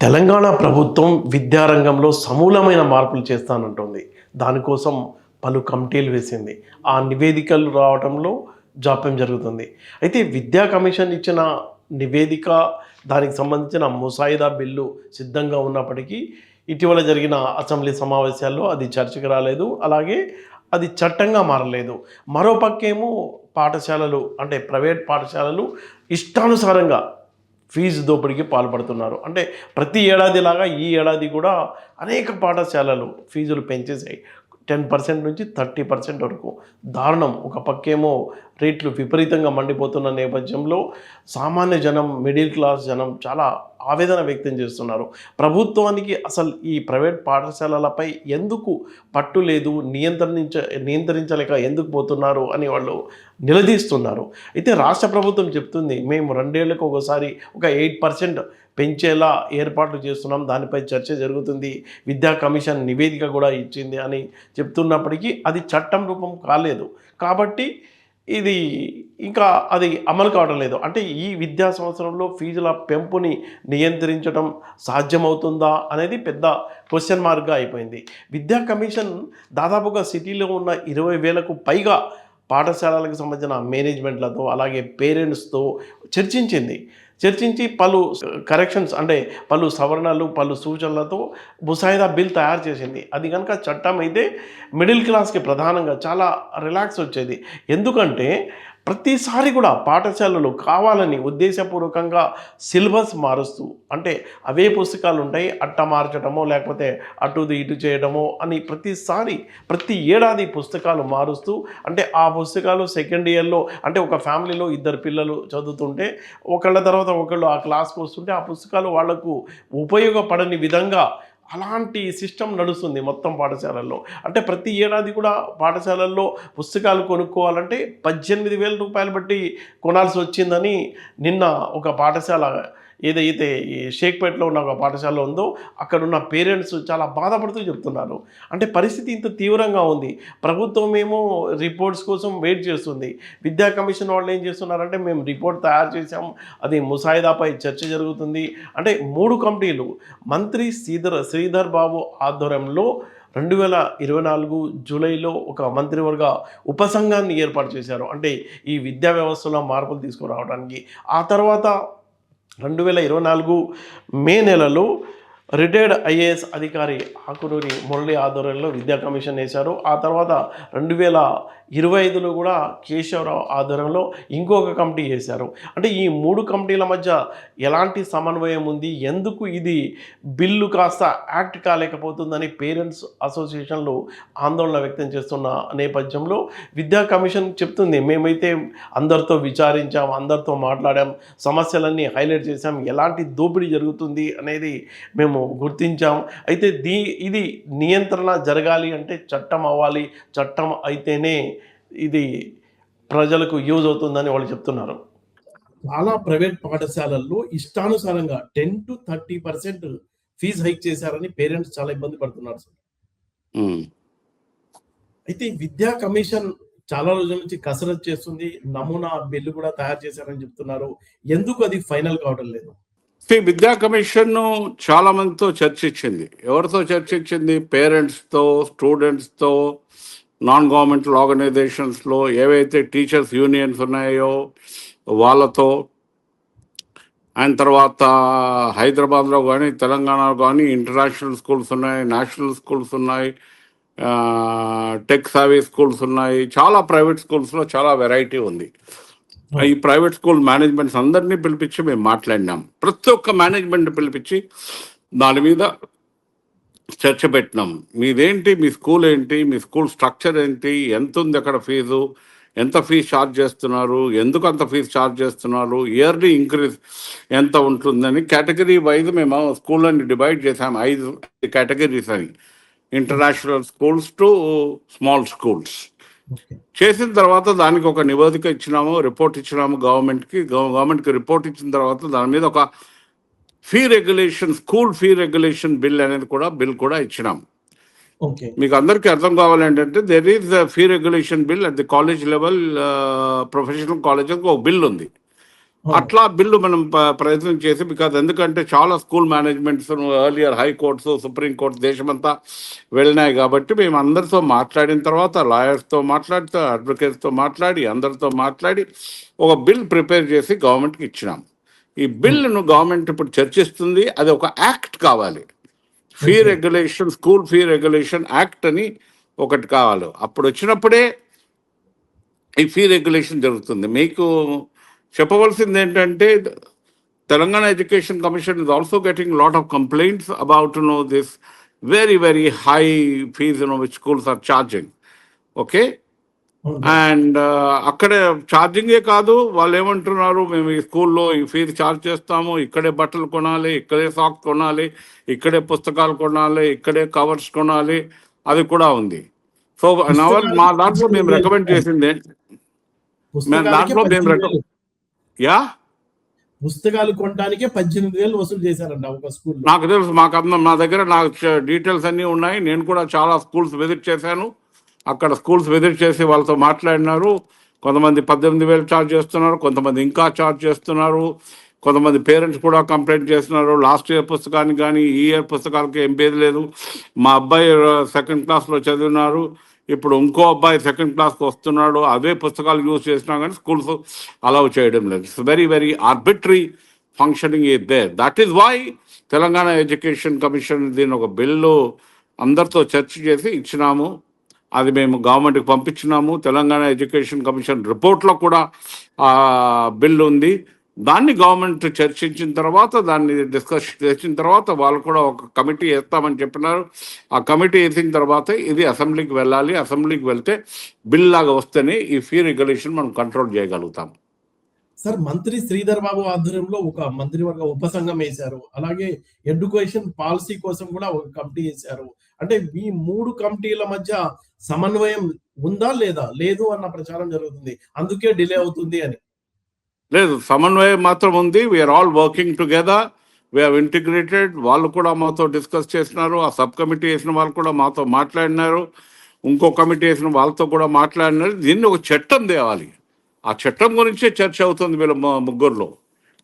తెలంగాణ ప్రభుత్వం విద్యారంగంలో సమూలమైన మార్పులు చేస్తానంటుంది. దానికోసం పలు కమిటీలు వేసింది. ఆ నివేదికలు రావటంలో జాప్యం జరుగుతుంది. అయితే విద్యా కమిషన్ ఇచ్చిన నివేదిక, దానికి సంబంధించిన ముసాయిదా బిల్లు సిద్ధంగా ఉన్నప్పటికీ ఇటీవల జరిగిన అసెంబ్లీ సమావేశాల్లో అది చర్చకు రాలేదు. అలాగే అది చట్టంగా మారలేదు. మరోపక్కేమో పాఠశాలలు అంటే ప్రైవేట్ పాఠశాలలు ఇష్టానుసారంగా ఫీజు దోపిడీకి పాల్పడుతున్నారు. అంటే ప్రతి ఏడాదిలాగా ఈ ఏడాది కూడా అనేక పాఠశాలలు ఫీజులు పెంచేసాయి. 10% నుంచి 30% వరకు. దారుణం. ఒక పక్కేమో రేట్లు విపరీతంగా మండిపోతున్న నేపథ్యంలో సామాన్య జనం, మిడిల్ క్లాస్ జనం చాలా ఆవేదన వ్యక్తం చేస్తున్నారు. ప్రభుత్వానికి అసలు ఈ ప్రైవేట్ పాఠశాలలపై ఎందుకు పట్టు లేదు, నియంత్రించలేక ఎందుకు పోతున్నారు అని వాళ్ళు నిలదీస్తున్నారు. అయితే రాష్ట్ర ప్రభుత్వం చెప్తుంది, మేము 2 ఏళ్లకు ఒకసారి ఒక 8% పెంచేలా ఏర్పాట్లు చేస్తున్నాం, దానిపై చర్చ జరుగుతుంది, విద్యా కమిషన్ నివేదిక కూడా ఇచ్చింది అని చెప్తున్నప్పటికీ అది చట్టం రూపం కాలేదు. కాబట్టి ఇది ఇంకా అది అమలు కావడం లేదు. అంటే ఈ విద్యా సంవత్సరంలో ఫీజుల పెంపుని నియంత్రించడం సాధ్యమవుతుందా అనేది పెద్ద క్వశ్చన్ మార్క్గా అయిపోయింది. విద్యా కమిషన్ దాదాపుగా సిటీలో ఉన్న 20,000కు పైగా పాఠశాలలకు సంబంధించిన మేనేజ్మెంట్లతో అలాగే పేరెంట్స్తో చర్చించి పలు కరెక్షన్స్ అంటే పలు సవరణలు, పలు సూచనలతో ముసాయిదా బిల్ తయారు చేసింది. అది కనుక చట్టం అయితే మిడిల్ క్లాస్కి ప్రధానంగా చాలా రిలాక్స్ వచ్చేది. ఎందుకంటే ప్రతిసారి కూడా పాఠశాలలు కావాలని ఉద్దేశపూర్వకంగా సిలబస్ మారుస్తూ, అంటే అవే పుస్తకాలు ఉంటాయి, అట్ట మార్చడమో లేకపోతే అటు ఇటు చేయడమో అని ప్రతి ఏడాది పుస్తకాలు మారుస్తూ, అంటే ఆ పుస్తకాలు సెకండ్ ఇయర్లో అంటే ఒక ఫ్యామిలీలో 2 పిల్లలు చదువుతుంటే ఒకళ్ళ తర్వాత ఒకళ్ళు ఆ క్లాస్కి వస్తుంటే ఆ పుస్తకాలు వాళ్లకు ఉపయోగపడని విధంగా అలాంటి సిస్టమ్ నడుస్తుంది మొత్తం పాఠశాలల్లో. అంటే ప్రతి ఏడాది కూడా పాఠశాలల్లో పుస్తకాలు కొనుక్కోవాలంటే 18,000 రూపాయలు బట్టి కొనాల్సి వచ్చిందని నిన్న ఒక పాఠశాల ఏదైతే ఈ షేక్పేటలో ఉన్న ఒక పాఠశాల ఉందో అక్కడున్న పేరెంట్స్ చాలా బాధపడుతూ చెప్తున్నారు. అంటే పరిస్థితి ఇంత తీవ్రంగా ఉంది. ప్రభుత్వం ఏమో రిపోర్ట్స్ కోసం వెయిట్ చేస్తుంది. విద్యా కమిషన్ వాళ్ళు ఏం చేస్తున్నారంటే మేము రిపోర్ట్ తయారు చేసాం, అది ముసాయిదాపై చర్చ జరుగుతుంది అంటే 3 కమిటీలు మంత్రి శ్రీధర్ బాబు ఆధ్వర్యంలో 2024 జూలైలో ఒక మంత్రివర్గ ఉపసంఘాన్ని ఏర్పాటు చేశారు. అంటే ఈ విద్యా వ్యవస్థలో మార్పులు తీసుకురావడానికి. ఆ తర్వాత 2024 మే నెలలో రిటైర్డ్ ఐఏఎస్ అధికారి ఆకునూరి మురళి ఆధ్వర్యంలో విద్యా కమిషన్ వేశారు. ఆ తర్వాత 2025లో కూడా కేశవరావు ఆధ్వర్యంలో ఇంకొక కమిటీ వేశారు. అంటే ఈ 3 కమిటీల మధ్య ఎలాంటి సమన్వయం ఉంది, ఎందుకు ఇది బిల్లు కాస్త యాక్ట్ కాలేకపోతుందని పేరెంట్స్ అసోసియేషన్లు ఆందోళన వ్యక్తం చేస్తున్న నేపథ్యంలో విద్యా కమిషన్ చెప్తుంది, మేమైతే అందరితో విచారించాం, అందరితో మాట్లాడాం, సమస్యలన్నీ హైలైట్ చేశాం, ఎలాంటి దోపిడీ జరుగుతుంది అనేది మేము గుర్తించాం. అయితే ఇది నియంత్రణ జరగాలి అంటే చట్టం అవ్వాలి, చట్టం అయితేనే ఇది ప్రజలకు యూజ్ అవుతుందని వాళ్ళు చెప్తున్నారు. చాలా ప్రైవేట్ పాఠశాలల్లో ఇష్టానుసారంగా 10-30% ఫీజు హైక్ చేశారని పేరెంట్స్ చాలా ఇబ్బంది పడుతున్నారు సార్. అయితే విద్యా కమిషన్ చాలా రోజుల నుంచి కసరత్తు చేస్తుంది, నమూనా బిల్లు కూడా తయారు చేశారని చెప్తున్నారు. ఎందుకు అది ఫైనల్ కావడం లేదు? విద్యా కమిషన్ చాలా మందితో చర్చించింది. ఎవరితో చర్చించింది? పేరెంట్స్తో, స్టూడెంట్స్తో, నాన్ గవర్నమెంటల్ ఆర్గనైజేషన్స్లో ఏవైతే టీచర్స్ యూనియన్స్ ఉన్నాయో వాళ్ళతో, అండ్ తర్వాత హైదరాబాద్లో కానీ తెలంగాణలో కానీ ఇంటర్నేషనల్ స్కూల్స్ ఉన్నాయి, నేషనల్ స్కూల్స్ ఉన్నాయి, టెక్ సావీ స్కూల్స్ ఉన్నాయి, చాలా ప్రైవేట్ స్కూల్స్లో చాలా వెరైటీ ఉంది. ఈ ప్రైవేట్ స్కూల్ మేనేజ్మెంట్స్ అందరినీ పిలిపించి మేము మాట్లాడినాం. ప్రతి ఒక్క మేనేజ్మెంట్ పిలిపించి దాని మీద చర్చ పెట్టినాం. మీదేంటి, మీ స్కూల్ ఏంటి, మీ స్కూల్ స్ట్రక్చర్ ఏంటి, ఎంత ఉంది అక్కడ ఫీజు, ఎంత ఫీజు ఛార్జ్ చేస్తున్నారు, ఎందుకు అంత ఫీజు ఛార్జ్ చేస్తున్నారు, ఇయర్లీ ఇంక్రీజ్ ఎంత ఉంటుందని కేటగిరీ వైజ్ మేము స్కూళ్ళని డివైడ్ చేసాం. 5 కేటగిరీస్ అని, international schools to small schools చేసిన తర్వాత దానికి ఒక నివేదిక ఇచ్చినాము, రిపోర్ట్ ఇచ్చినాము గవర్నమెంట్కి రిపోర్ట్ ఇచ్చిన తర్వాత దాని మీద ఒక స్కూల్ ఫీ రెగ్యులేషన్ బిల్ అనేది బిల్ కూడా ఇచ్చినాము. మీకు అందరికీ అర్థం కావాలంటే there is fee regulation bill at the college level, professional colleges ఒక బిల్ ఉంది. అట్లా బిల్లు మనం ప్రయత్నం చేసి ఎందుకంటే చాలా school managements earlier high courts supreme court దేశమంతా వెళ్ళినాయి కాబట్టి మేము అందరితో మాట్లాడిన తర్వాత లాయర్స్తో మాట్లాడితే అడ్వకేట్స్తో మాట్లాడి అందరితో మాట్లాడి ఒక బిల్ ప్రిపేర్ చేసి గవర్నమెంట్కి ఇచ్చినాం. ఈ బిల్లును గవర్నమెంట్ ఇప్పుడు చర్చిస్తుంది. అది ఒక యాక్ట్ కావాలి, fee regulation, school fee regulation act అని ఒకటి కావాలి. అప్పుడు వచ్చినప్పుడే ఈ ఫీ రెగ్యులేషన్ జరుగుతుంది. మీకు చెప్పవలసింది ఏంటంటే Telangana education commission is also getting a lot of complaints about this very high fees which schools are charging. Okay, and అక్కడే ఛార్జింగే కాదు, వాళ్ళు ఏమంటున్నారు, మేము ఈ స్కూల్లో ఈ ఫీజు ఛార్జ్ చేస్తాము, ఇక్కడే బట్టలు కొనాలి, ఇక్కడే సాక్స్ కొనాలి, ఇక్కడే పుస్తకాలు కొనాలి, ఇక్కడే కవర్స్ కొనాలి, అది కూడా ఉంది. సో మా దాంట్లో మేము రికమెండ్ చేసింది యా పుస్తకాలు కొనడానికే 18,000 వసూలు చేశారంట ఒక స్కూల్. నాకు తెలుసు, మా దగ్గర నాకు డీటెయిల్స్ అన్నీ ఉన్నాయి. నేను కూడా చాలా స్కూల్స్ విజిట్ చేశాను. అక్కడ స్కూల్స్ విజిట్ చేసి వాళ్ళతో మాట్లాడినారు. కొంతమంది 18,000 ఛార్జ్ చేస్తున్నారు, కొంతమంది ఇంకా ఛార్జ్ చేస్తున్నారు, కొంతమంది పేరెంట్స్ కూడా కంప్లైంట్ చేస్తున్నారు. లాస్ట్ ఇయర్ పుస్తకానికి కానీ ఈ ఇయర్ పుస్తకాలకి ఏం పేరు లేదు. మా అబ్బాయి 2nd క్లాస్లో చదివినారు, ఇప్పుడు ఇంకో అబ్బాయి 2nd క్లాస్కి వస్తున్నాడు, అవే పుస్తకాలు యూజ్ చేసినా కానీ స్కూల్స్ అలౌ చేయడం లేదు. It's very arbitrary functioning is there. That is why Telangana education commission దీని ఒక బిల్లు అందరితో చర్చ చేసి ఇచ్చినాము. అది మేము గవర్నమెంట్కి పంపించినాము. తెలంగాణ ఎడ్యుకేషన్ కమిషన్ రిపోర్ట్లో కూడా బిల్లు ఉంది. దాన్ని గవర్నమెంట్ చర్చించిన తర్వాత, దాన్ని డిస్కస్ చేసిన తర్వాత వాళ్ళు కూడా ఒక కమిటీ వేస్తామని చెప్పినారు. ఆ కమిటీ వేసిన తర్వాత ఇది అసెంబ్లీకి వెళ్ళాలి. అసెంబ్లీకి వెళ్తే బిల్ లాగా వస్తేనే ఈ ఫీ రెగ్యులేషన్ మనం కంట్రోల్ చేయగలుగుతాం. సార్, మంత్రి శ్రీధర్ బాబు ఆధ్వర్యంలో ఒక మంత్రివర్గ ఉపసంఘం వేశారు. అలాగే ఎడ్యుకేషన్ పాలసీ కోసం కూడా ఒక కమిటీ వేశారు. అంటే ఈ 3 కమిటీల మధ్య సమన్వయం ఉందా లేదా? లేదు అన్న ప్రచారం జరుగుతుంది, అందుకే డిలే అవుతుంది అని. లేదు, సమన్వయం మాత్రం ఉంది. We're all working together, we have integrated. వాళ్ళు కూడా మాతో డిస్కస్ చేసినారు. ఆ సబ్ కమిటీ వేసిన వాళ్ళు కూడా మాతో మాట్లాడినారు. ఇంకో కమిటీ వేసిన వాళ్ళతో కూడా మాట్లాడినారు. దీన్ని ఒక చట్టం తేవాలి. ఆ చట్టం గురించే చర్చ అవుతుంది వీళ్ళ ముగ్గురులో.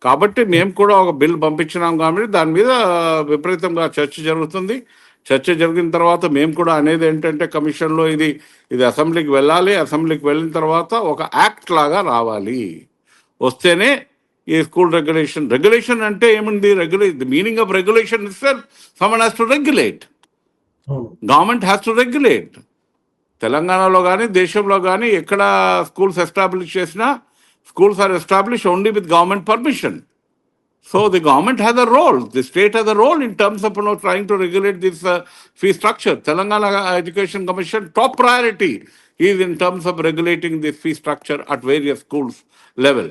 కాబట్టి మేము కూడా ఒక బిల్ పంపించినాం కాబట్టి దాని మీద విపరీతంగా చర్చ జరుగుతుంది. చర్చ జరిగిన తర్వాత మేము కూడా అనేది ఏంటంటే కమిషన్లో ఇది అసెంబ్లీకి వెళ్ళాలి. అసెంబ్లీకి వెళ్ళిన తర్వాత ఒక యాక్ట్ లాగా రావాలి. వస్తేనే ఈ స్కూల్ రెగ్యులేషన్ అంటే ఏముంది? The meaning of regulation is someone has to regulate. Government has to regulate. తెలంగాణలో కానీ దేశంలో కానీ ఎక్కడ స్కూల్స్ ఎస్టాబ్లిష్ చేసినా schools are established only with government permission. So the government has a role, the state has a role in terms of trying to regulate this fee structure. Telangana Education Commission top priority is in terms of regulating this fee structure at various schools level.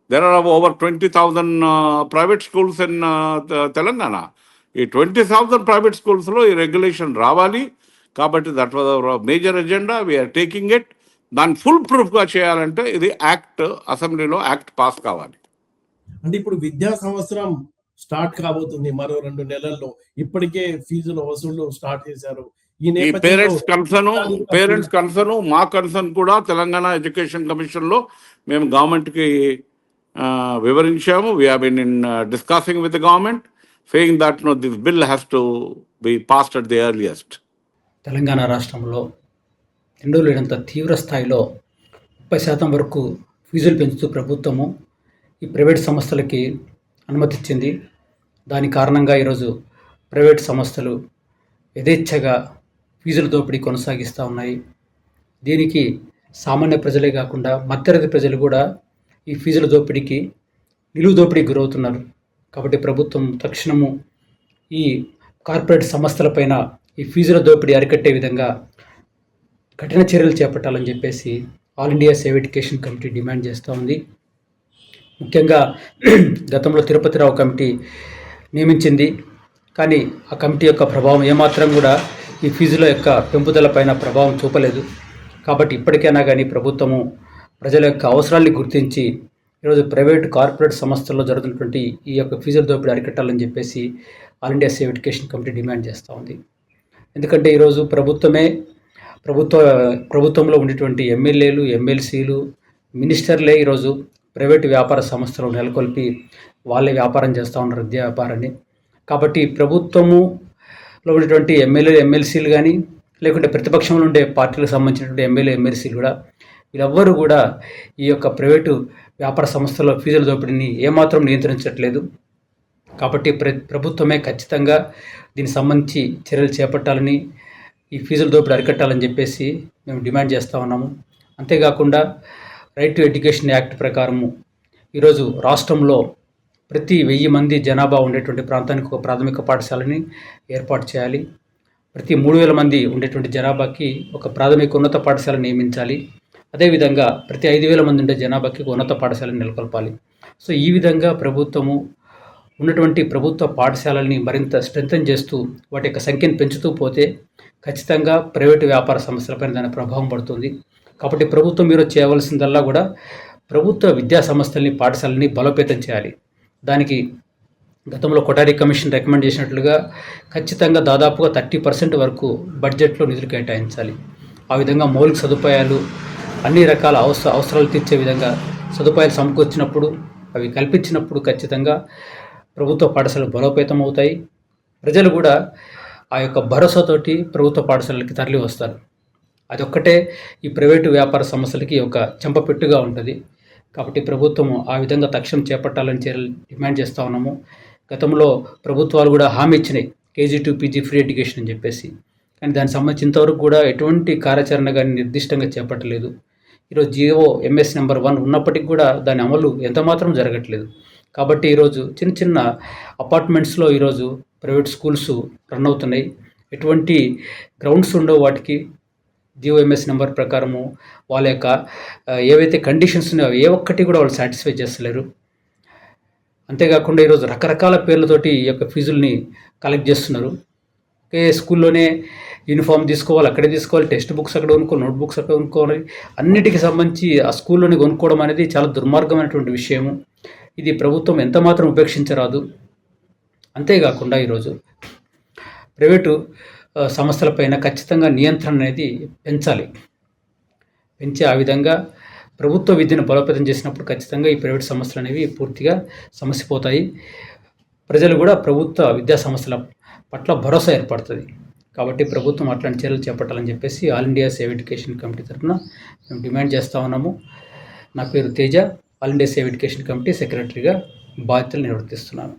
There are over 20,000 private schools in Telangana. ఈ 20,000 private schools లో ఈ regulation రావాలి. కాబట్టి that was our major agenda. We're taking it. దాన్ని full ప్రూఫ్గా చేయాలంటే ఇది act, అసెంబ్లీలో యాక్ట్ పాస్ కావాలి. అంటే ఇప్పుడు విద్యా సంవత్సరం స్టార్ట్ కాబోతుంది మరో 2 నెలల్లో. ఇప్పటికే ఫీజుల వసూళ్లు స్టార్ట్ చేశారు. ఈ పేరెంట్స్ కన్సర్న్ మా కన్సర్న్ కూడా తెలంగాణ ఎడ్యుకేషన్ కమిషన్లో మేము గవర్నమెంట్కి వివరించాము. We have been in discussing with the government saying that this bill has to be passed at the earliest. Telangana రాష్ట్రంలో రెండో లేనంత తీవ్ర స్థాయిలో 30% వరకు ఫీజులు పెంచుతూ ప్రభుత్వము ఈ ప్రైవేట్ సంస్థలకి అనుమతి ఇచ్చింది. దాని కారణంగా ఈరోజు ప్రైవేట్ సంస్థలు యథేచ్ఛగా ఫీజుల దోపిడీ కొనసాగిస్తూ ఉన్నాయి. దీనికి సామాన్య ప్రజలే కాకుండా మధ్యతరగతి ప్రజలు కూడా ఈ ఫీజుల దోపిడీకి, నిలువు దోపిడీకి గురవుతున్నారు. కాబట్టి ప్రభుత్వం తక్షణము ఈ కార్పొరేట్ సంస్థలపైన ఈ ఫీజుల దోపిడీ అరికట్టే విధంగా కఠిన చర్యలు చేపట్టాలని చెప్పేసి all India save education committee demand చేస్తూ ఉంది. ముఖ్యంగా గతంలో తిరుపతిరావు కమిటీ నియమించింది, కానీ ఆ కమిటీ యొక్క ప్రభావం ఏమాత్రం కూడా ఈ ఫీజుల యొక్క పెంపుదల పైన ప్రభావం చూపలేదు. కాబట్టి ఇప్పటికైనా కానీ ప్రభుత్వము ప్రజల యొక్క అవసరాన్ని గుర్తించి ఈరోజు ప్రైవేట్ కార్పొరేట్ సంస్థల్లో జరుగుతున్నటువంటి ఈ యొక్క ఫీజుల దోపిడీ అరికట్టాలని చెప్పేసి all India save education committee demand చేస్తూ ఉంది. ఎందుకంటే ఈరోజు ప్రభుత్వంలో ఉండేటువంటి ఎమ్మెల్యేలు, ఎమ్మెల్సీలు, మినిస్టర్లే ఈరోజు ప్రైవేటు వ్యాపార సంస్థలు నెలకొల్పి వాళ్ళే వ్యాపారం చేస్తూ ఉన్నారు, విద్యా వ్యాపారాన్ని. కాబట్టి ప్రభుత్వములో ఉన్నటువంటి ఎమ్మెల్యేలు ఎమ్మెల్సీలు కానీ, లేకుంటే ప్రతిపక్షంలో ఉండే పార్టీలకు సంబంధించినటువంటి ఎమ్మెల్యే ఎమ్మెల్సీలు కూడా వీళ్ళెవ్వరూ కూడా ఈ యొక్క ప్రైవేటు వ్యాపార సంస్థల ఫీజుల దోపిడీని ఏమాత్రం నియంత్రించట్లేదు. కాబట్టి ప్రభుత్వమే ఖచ్చితంగా దీనికి సంబంధించి చర్యలు చేపట్టాలని, ఈ ఫీజుల దోపిడీ అరికట్టాలని చెప్పేసి మేము డిమాండ్ చేస్తూ ఉన్నాము. అంతేకాకుండా రైట్ టు ఎడ్యుకేషన్ యాక్ట్ ప్రకారము ఈరోజు రాష్ట్రంలో ప్రతి 1000 మంది జనాభా ఉండేటువంటి ప్రాంతానికి ఒక ప్రాథమిక పాఠశాలని ఏర్పాటు చేయాలి. ప్రతి 3000 మంది ఉండేటువంటి జనాభాకి ఒక ప్రాథమిక ఉన్నత పాఠశాల నియమించాలి. అదేవిధంగా ప్రతి 5000 మంది ఉండే జనాభాకి ఒక ఉన్నత పాఠశాలను నెలకొల్పాలి. సో ఈ విధంగా ప్రభుత్వము ఉన్నటువంటి ప్రభుత్వ పాఠశాలల్ని మరింత స్ట్రెంథెన్ చేస్తూ వాటి యొక్క సంఖ్యను పెంచుతూ పోతే ఖచ్చితంగా ప్రైవేటు వ్యాపార సంస్థలపైన దాని ప్రభావం పడుతుంది. కాబట్టి ప్రభుత్వం మీరు చేయవలసిందల్లా కూడా ప్రభుత్వ విద్యా సంస్థల్ని, పాఠశాలని బలోపేతం చేయాలి. దానికి గతంలో కొఠారి కమిషన్ రికమెండ్ చేసినట్లుగా ఖచ్చితంగా దాదాపుగా 30% వరకు బడ్జెట్లో నిధులు కేటాయించాలి. ఆ విధంగా మౌలిక సదుపాయాలు, అన్ని రకాల అవసరాలు తీర్చే విధంగా సదుపాయాలు సమకూర్చినప్పుడు, అవి కల్పించినప్పుడు ఖచ్చితంగా ప్రభుత్వ పాఠశాలలు బలోపేతం అవుతాయి. ప్రజలు కూడా ఆ యొక్క భరోసాతోటి ప్రభుత్వ పాఠశాలలకి తరలి వస్తారు. అదొక్కటే ఈ ప్రైవేటు వ్యాపార సంస్థలకి ఒక చెంపపెట్టుగా ఉంటుంది. కాబట్టి ప్రభుత్వం ఆ విధంగా తక్షణం చేపట్టాలని చర్యలు డిమాండ్ చేస్తూ ఉన్నాము. గతంలో ప్రభుత్వాలు కూడా హామీ ఇచ్చినాయి KG to PG free education అని చెప్పేసి. కానీ దానికి సంబంధించి ఇంతవరకు కూడా ఎటువంటి కార్యాచరణ కానీ నిర్దిష్టంగా చేపట్టలేదు. ఈరోజు GO MS నెంబర్ 1 ఉన్నప్పటికీ కూడా దాని అమలు ఎంతమాత్రం జరగట్లేదు. కాబట్టి ఈరోజు చిన్న చిన్న అపార్ట్మెంట్స్లో ఈరోజు ప్రైవేట్ స్కూల్స్ రన్ అవుతున్నాయి. ఎటువంటి గ్రౌండ్స్ ఉండవు వాటికి. GO MS నెంబర్ ప్రకారము వాళ్ళ యొక్క ఏవైతే కండిషన్స్ ఉన్నాయో ఏ ఒక్కటి కూడా వాళ్ళు సాటిస్ఫై చేస్తలేరు. అంతేకాకుండా ఈరోజు రకరకాల పేర్లతోటి ఈ యొక్క ఫీజుల్ని కలెక్ట్ చేస్తున్నారు. స్కూల్లోనే యూనిఫామ్ తీసుకోవాలి, అక్కడే తీసుకోవాలి, టెక్స్ట్ బుక్స్ అక్కడ కొనుక్కోవాలి, నోట్ బుక్స్ అక్కడ కొనుక్కోవాలి. అన్నిటికీ సంబంధించి ఆ స్కూల్లోనే కొనుక్కోవడం అనేది చాలా దుర్మార్గమైనటువంటి విషయము. ఇది ప్రభుత్వం ఎంత మాత్రం ఉపేక్షించరాదు. అంతేకాకుండా ఈరోజు ప్రైవేటు సంస్థలపైన ఖచ్చితంగా నియంత్రణ అనేది పెంచాలి. పెంచి ఆ విధంగా ప్రభుత్వ విద్యను బలోపేతం చేసినప్పుడు ఖచ్చితంగా ఈ ప్రైవేట్ సంస్థలు అనేవి పూర్తిగా సమసిపోతాయి. ప్రజలు కూడా ప్రభుత్వ విద్యా సంస్థల పట్ల భరోసా ఏర్పడుతుంది. కాబట్టి ప్రభుత్వం అట్లాంటి చర్యలు చేపట్టాలని చెప్పేసి all India save education committee తరఫున మేము డిమాండ్ చేస్తూ ఉన్నాము. నా పేరు Teja, all India save education committee సెక్రటరీగా బాధ్యతలు నిర్వర్తిస్తున్నాను.